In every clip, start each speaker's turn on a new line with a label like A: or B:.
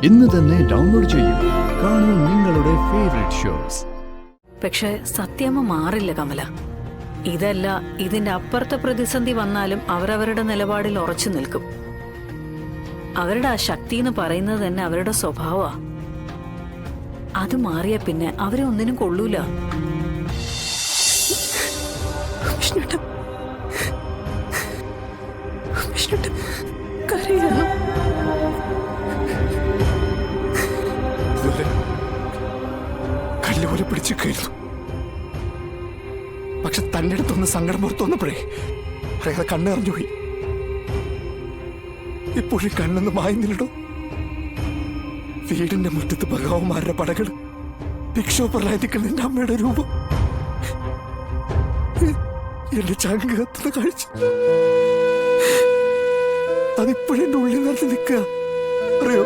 A: ഇന്ന് തന്നെ ഡൗൺലോഡ് ചെയ്യൂ. കാണൂ നിങ്ങളുടെ ഫേവറേറ്റ് ഷോസ്.
B: പക്ഷെ സത്യമ്മ മാറില്ല കമല. ഇതല്ല, ഇതിന്റെ അപ്പുറത്തെ പ്രതിസന്ധി വന്നാലും അവരവരുടെ നിലപാടിൽ ഉറച്ചു നിൽക്കും. അവരുടെ ആ ശക്തി എന്ന് പറയുന്നത് തന്നെ അവരുടെ സ്വഭാവമാ. അത് മാറിയ പിന്നെ അവരെ ഒന്നിനും കൊള്ളൂല.
C: കല്ലുപോലെ പിടിച്ചു കയറുന്നു. പക്ഷെ തന്റെ അടുത്തൊന്ന് സങ്കടം പുറത്തു വന്നപ്പോഴേ അറിയാതെ കണ്ണെറിഞ്ഞുപോയി. ഇപ്പോഴും കണ്ണൊന്ന് മായുന്നില്ലടോ. വീടിന്റെ മുറ്റത്ത് ഭഗവാന്മാരുടെ പടകൾ, ഭിക്ഷോപ്പറായി നിൽക്കുന്ന എന്റെ അമ്മയുടെ രൂപം, എന്റെ ചങ്ക് കത്തുന്ന കാഴ്ച, അതിപ്പോഴും എന്റെ ഉള്ളിൽ നിറഞ്ഞു നിൽക്കുക. അറിയോ,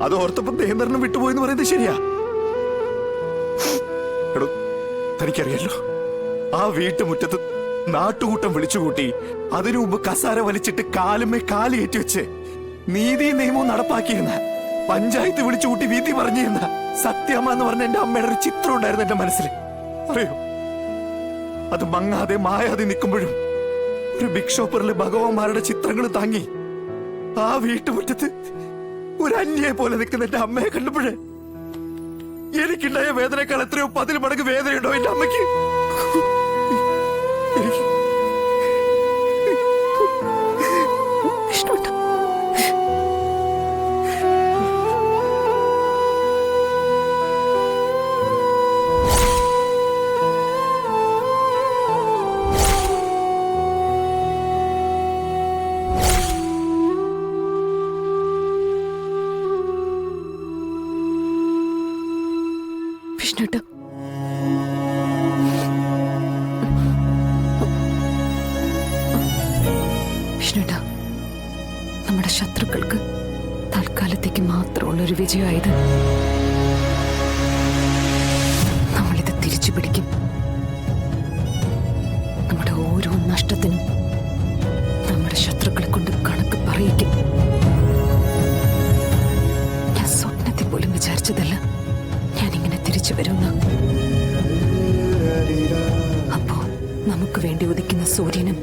C: അത് ഓർത്തപ്പോ ദേവരണം വിട്ടുപോയെന്ന് പറയുന്നത് ശരിയാ. എടോ, തനിക്കറിയാലോ, ആ വീട്ടുമുറ്റത്ത് നാട്ടുകൂട്ടം വിളിച്ചുകൂട്ടി അതിനു മുമ്പ് കസാര വലിച്ചിട്ട് കാലുമേ കാല് ഏറ്റുവെച്ച് നീതി നിയമവും നടപ്പാക്കിയിരുന്ന, പഞ്ചായത്ത് വിളിച്ചുകൂട്ടി വീതി പറഞ്ഞിരുന്ന സത്യമ്മ എന്ന് പറഞ്ഞ എന്റെ അമ്മയുടെ ഒരു ചിത്രം ഉണ്ടായിരുന്നു എന്റെ മനസ്സിൽ. അറിയോ, അത് മങ്ങാതെ മായാതെ നിൽക്കുമ്പോഴും ഒരു ബിഗ് ഷോപ്പറിലെ ഭഗവാന്മാരുടെ ചിത്രങ്ങൾ താങ്ങി ആ വീട്ടുമുറ്റത്ത് ഒരു അന്യയെ പോലെ നിൽക്കുന്ന എന്റെ അമ്മയെ കണ്ടപ്പോഴേ എനിക്കുണ്ടായ വേദനയേക്കാൾ എത്രയോ 10 മടങ്ങ് വേദനയുണ്ടോ എന്റെ അമ്മയ്ക്ക്.
B: വിഷ്ണുട്ടോ, വിഷ്ണുട്ടാ, നമ്മുടെ ശത്രുക്കൾക്ക് തൽക്കാലത്തേക്ക് മാത്രമുള്ളൊരു വിജയമായത്. നമ്മളിത് തിരിച്ചു പിടിക്കും. നമ്മുടെ ഓരോ നഷ്ടത്തിനും നമ്മുടെ ശത്രുക്കളെ കൊണ്ട് കണക്ക് പറയിക്കും. ഞാൻ സ്വപ്നത്തിൽ പോലും വിചാരിച്ചതല്ല ഞാനിങ്ങനെ തിരിച്ചു വരുന്ന. അപ്പോ നമുക്ക് വേണ്ടി ഉദിക്കുന്ന സൂര്യനും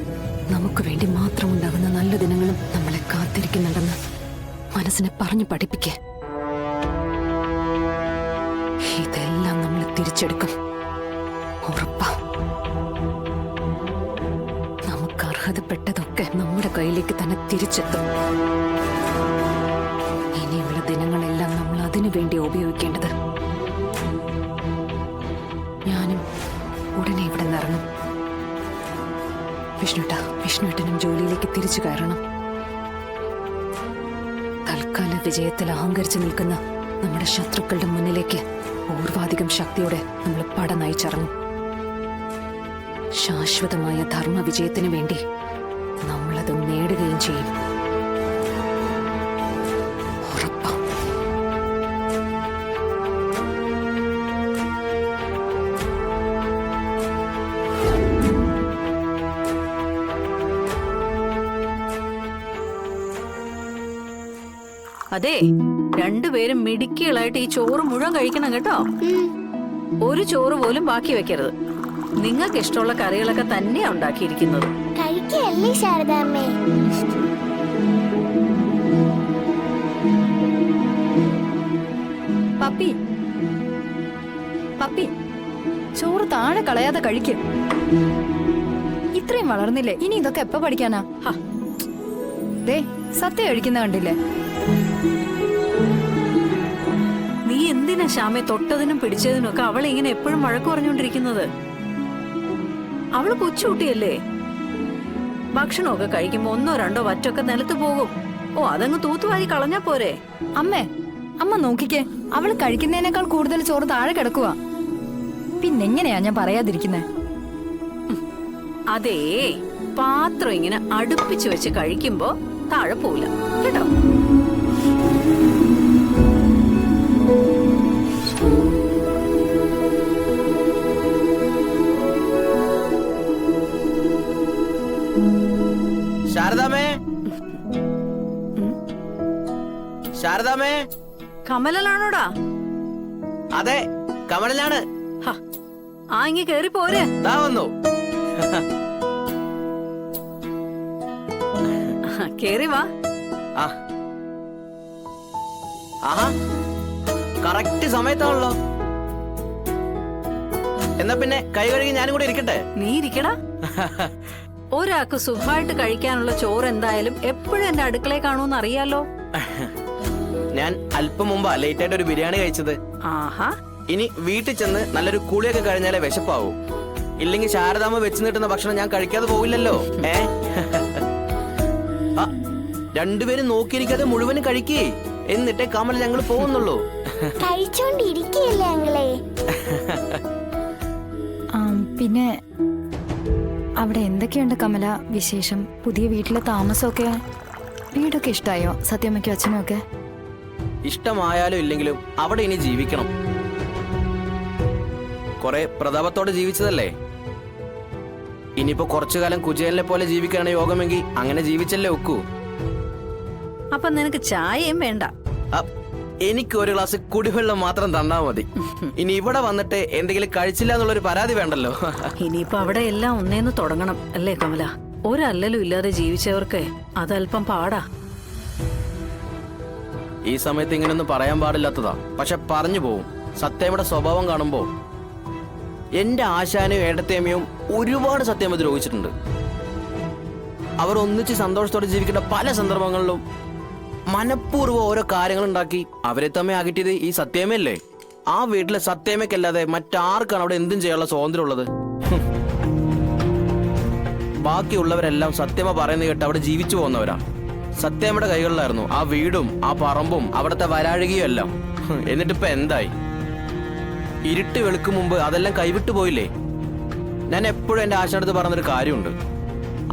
B: നമുക്ക് വേണ്ടി മാത്രം ഉണ്ടാകുന്ന നല്ല ദിനങ്ങളും നമ്മളെ കാത്തിരിക്കുന്നുണ്ടെന്ന് മനസ്സിനെ പറഞ്ഞു പഠിപ്പിക്കേ. ഇതെല്ലാം നമ്മൾ തിരിച്ചെടുക്കും, ഉറപ്പാ. നമുക്ക് അർഹതപ്പെട്ടതൊക്കെ നമ്മുടെ കയ്യിലേക്ക് തന്നെ തിരിച്ചെത്തും. ഇനിയുള്ള ദിനങ്ങളെല്ലാം നമ്മൾ അതിനു വേണ്ടി ഉപയോഗിക്കേണ്ടത്. ഞാനും ഉടനെ ഇവിടെ നിറങ്ങും. വിഷ്ണുട്ടനും ജോലിയിലേക്ക് തിരിച്ചു കയറണം. തൽക്കാല വിജയത്തിൽ അഹങ്കരിച്ചു നിൽക്കുന്ന നമ്മുടെ ശത്രുക്കളുടെ മുന്നിലേക്ക് പൂർവാധികം ശക്തിയോടെ നമ്മൾ പട നയിച്ചിറങ്ങും. ശാശ്വതമായ ധർമ്മ വിജയത്തിനു വേണ്ടി നമ്മളത് നേടുകയും ചെയ്യും. ഉറപ്പാ. അതെ, രണ്ടുപേരും മിടുക്കികളായിട്ട് ഈ ചോറ് മുഴുവൻ കഴിക്കണം കേട്ടോ. ഒരു ചോറ് പോലും ബാക്കി വെക്കരുത്. നിങ്ങൾക്ക് ഇഷ്ടമുള്ള കറികളൊക്കെ തന്നെയാ ഉണ്ടാക്കിയിരിക്കുന്നത്.
D: കഴിക്കല്ലേ ശാരദാമ്മേ?
E: പപ്പി പപ്പി, ചോറ് താഴെ കളയാതെ കഴിക്കും. ഇത്രയും വളർന്നില്ലേ, ഇനി ഇതൊക്കെ എപ്പ പഠിക്കാനാ? ദേ, സത്യം കഴിക്കുന്ന കണ്ടില്ലേ?
B: നീ എന്തിനാ ശ്യാമെ തൊട്ടതിനും പിടിച്ചതിനും ഒക്കെ അവളെ ഇങ്ങനെ എപ്പോഴും വഴക്ക് പറഞ്ഞുകൊണ്ടിരിക്കുന്നത്? അവള് കൊച്ചുകുട്ടിയല്ലേ. ഭക്ഷണമൊക്കെ കഴിക്കുമ്പോ 1-2 വറ്റൊക്കെ നിലത്ത് പോകും. ഓ, അതങ്ങ് തൂത്തുവാരി കളഞ്ഞാ പോരെ?
E: അമ്മ നോക്കിക്കേ, അവള് കഴിക്കുന്നതിനേക്കാൾ കൂടുതൽ ചോറ് താഴെ കിടക്കുക. പിന്നെങ്ങനെയാ ഞാൻ പറയാതിരിക്കുന്നേ?
B: അതേ, പാത്രം ഇങ്ങനെ അടുപ്പിച്ചു വെച്ച് കഴിക്കുമ്പോ താഴെ പോവില്ല കേട്ടോ.
F: ശാരദാമേ, ശാരദാമേ.
B: കമലനാണോടാ?
F: അതെ, കമലനാണ്.
B: ഹ, ആ ഇങ്ങി കേറി പോരെ.
F: ദാ വന്നു.
B: കേറി വാ.
F: ആ. ആഹാ, കറക്റ്റ് സമയത്താണല്ലോ. എന്നാ പിന്നെ കൈ കഴുകി ഞാനും കൂടെ ഇരിക്കട്ടെ.
B: നീ ഇരിക്കടാ. ഒരാൾക്ക് സുഖമായിട്ട് കഴിക്കാനുള്ള ചോറ് എന്തായാലും എപ്പോഴും എന്റെ അടുക്കളയിൽ കാണുമെന്ന് അറിയാലോ.
F: ഞാൻ അല്പം മുമ്പാ ലേറ്റ് ആയിട്ട് ഒരു ബിരിയാണി കഴിച്ചത്.
B: ആഹാ.
F: ഇനി വീട്ടിൽ ചെന്ന് നല്ലൊരു കുളിയൊക്കെ കഴിഞ്ഞാലേ വിശപ്പാവൂ. ഇല്ലെങ്കിൽ ശാരദാമ്മ വെച്ച് നീട്ടുന്ന ഭക്ഷണം ഞാൻ കഴിക്കാതെ പോവില്ലല്ലോ. രണ്ടുപേരും നോക്കിയിരിക്കാതെ മുഴുവനും കഴിക്കേ, എന്നിട്ടേ കമൽ ഞങ്ങൾ പോകുന്നുള്ളൂ.
D: കഴിച്ചോണ്ടിരിക്കല്ലേ ഞങ്ങളെ.
E: പിന്നെ അവിടെ എന്തൊക്കെയുണ്ട് കമല വിശേഷം? പുതിയ വീട്ടിലെ താമസമൊക്കെ, വീടൊക്കെ ഇഷ്ടായോ സത്യമ്മയ്ക്കും അച്ഛനും ഒക്കെ?
F: ഇഷ്ടമായാലും ഇല്ലെങ്കിലും അവിടെ ഇനി ജീവിക്കണം. കുറെ പ്രതാപത്തോടെ ജീവിച്ചതല്ലേ. ഇനിയിപ്പോ കുറച്ചു കാലം കുചേലിനെ പോലെ ജീവിക്കാണ് യോഗമെങ്കിൽ അങ്ങനെ ജീവിച്ചല്ലേ ഒക്കൂ.
B: അപ്പൊ നിനക്ക് ചായയും വേണ്ട?
F: എനിക്ക് ഒരു ഗ്ലാസ് കുടിവെള്ളം മാത്രം തന്നാ മതി. ഇനി ഇവിടെ വന്നിട്ട് എന്തെങ്കിലും കഴിച്ചില്ല എന്നുള്ളൊരു പരാതി വേണ്ടല്ലോ.
B: ഇനിയിപ്പോ അവിടെ എല്ലാം ഒന്നേന്ന് തുടങ്ങണം അല്ലേ കമല? ഒരല്ലലും ഇല്ലാതെ ജീവിച്ചവർക്ക് അതല്പം പാടാ.
F: ഈ സമയത്ത് ഇങ്ങനെയൊന്നും പറയാൻ പാടില്ലാത്തതാ, പക്ഷെ പറഞ്ഞു പോവും. സത്യമ്മയുടെ സ്വഭാവം കാണുമ്പോ എന്റെ ആശാനും ഏടത്തേമ്മയും ഒരുപാട് സത്യമ്മ ദ്രോഹിച്ചിട്ടുണ്ട്. അവർ ഒന്നിച്ച് സന്തോഷത്തോടെ ജീവിക്കേണ്ട പല സന്ദർഭങ്ങളിലും മനഃപൂർവ്വം ഓരോ കാര്യങ്ങൾ ഉണ്ടാക്കി അവരെ തമ്മിൽ അകറ്റിയത് ഈ സത്യമല്ലേ. ആ വീട്ടിലെ സത്യമയ്ക്കല്ലാതെ മറ്റാർക്കാണ് അവിടെ എന്തും ചെയ്യാനുള്ള സ്വാതന്ത്ര്യം ഉള്ളത്? ബാക്കിയുള്ളവരെല്ലാം സത്യമ പറയുന്നത് കേട്ട് അവിടെ ജീവിച്ചു പോകുന്നവരാ. സത്യമയുടെ കൈകളിലായിരുന്നു ആ വീടും ആ പറമ്പും അവിടുത്തെ വരാഴുകയും എല്ലാം. എന്നിട്ടിപ്പോ എന്തായി? ഇരുട്ട് വെളുക്കും മുമ്പ് അതെല്ലാം കൈവിട്ടു പോയില്ലേ. ഞാൻ എപ്പോഴും എന്റെ ആശാനടുത്ത് പറഞ്ഞൊരു കാര്യമുണ്ട്.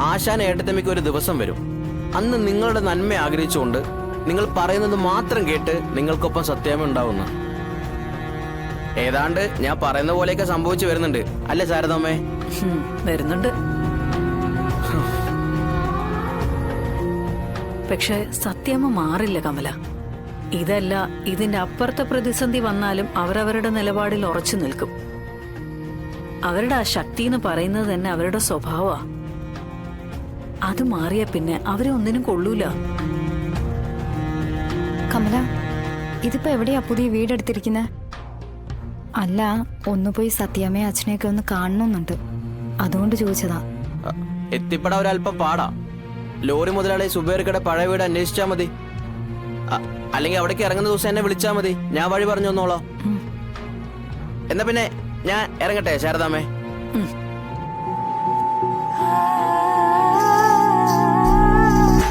F: ആശാൻ ഏട്ടത്തമ്മയ്ക്ക് ഒരു ദിവസം വരും, അന്ന് നിങ്ങളുടെ നന്മ ആഗ്രഹിച്ചുകൊണ്ട് നിങ്ങൾ പറയുന്നത് മാത്രം കേട്ട് നിങ്ങൾക്കൊപ്പം സത്യമ ഉണ്ടാവുന്ന. ഏതാണ്ട് ഞാൻ പറയുന്ന പോലെയൊക്കെ സംഭവിച്ചു വരുന്നുണ്ട് അല്ലേ ശാരദാമ്മേ?
B: വരുന്നുണ്ട്. പക്ഷെ സത്യമ്മ മാറില്ല കമല. ഇതല്ല, ഇതിന്റെ അപ്പുറത്തെ പ്രതിസന്ധി വന്നാലും അവരവരുടെ നിലപാടിൽ ഉറച്ചു നിൽക്കും. അവരുടെ ആ ശക്തി എന്ന് പറയുന്നത് തന്നെ അവരുടെ സ്വഭാവമാ. അത് മാറിയ പിന്നെ അവരെ ഒന്നിനും കൊള്ളൂല.
E: കമല, ഇതിപ്പോ എവിടെയാ പുതിയ വീടെടുത്തിരിക്കുന്നത്? അല്ല, ഒന്ന് പോയി സത്യാമ്മയെ അച്ഛനെയൊക്കെ ഒന്ന് കാണണമെന്നുണ്ട്, അതുകൊണ്ട് ചോദിച്ചതാ.
F: എത്തിപ്പെടാൻ ഒരല്പം പാടാ. ലോറി മുതലാളി സുബേർക്കടെ പഴയ വീട് അന്വേഷിച്ചാ മതി. അല്ലെങ്കിൽ അവിടേക്ക് ഇറങ്ങുന്ന ദിവസം എന്നെ വിളിച്ചാ മതി, ഞാൻ വഴി പറഞ്ഞു തന്നോളാം. എന്നാ പിന്നെ ഞാൻ ഇറങ്ങട്ടെ ശാരദാമ്മേ?